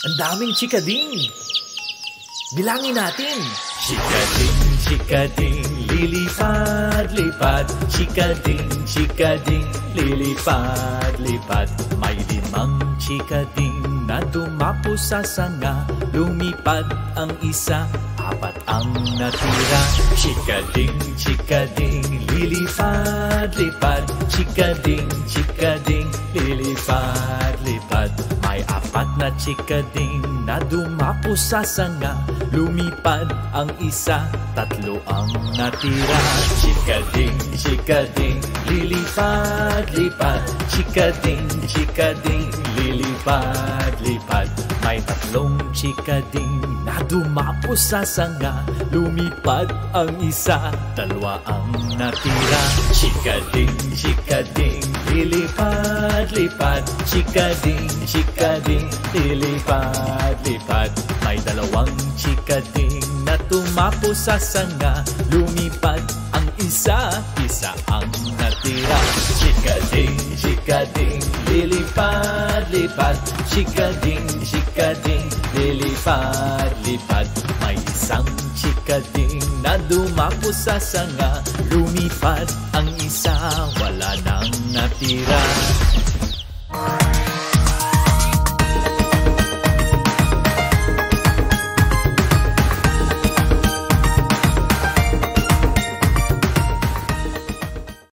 Ang daming chikading. Bilangin natin. Chikading, chikading, lilipad-lipad. Chikading, chikading, lilipad-lipad. May 5 chikading na dumapo sa sanga. Lumipad ang isa, 4 ang natira. Chikading, chikading, lilipad-lipad. Chikading, chikading, lilipad-lipad. May 4 na chikading na dumapo sa sanga. Lumipad ang isa, 3 ang natira. Chikading, chikading, lilipad-lipad. Chikading, chikading, lilipad-lipad. May 3 chikading na dumapo sa sanga. Lumipad ang isa, 2 ang natira. Chikading, chikading, lilipad-lipad. Chikading, chikading, lilipad-lipad. May 2 chikading na tumapo sa sanga. Lumipad ang isa, 1 ang natira. Chikading, chikading, lilipad-lipad. Chikading, chikading, lilipad-lipad. May 1 chikading na dumapo sa sanga. Lumipad ang isa, wala nang natira.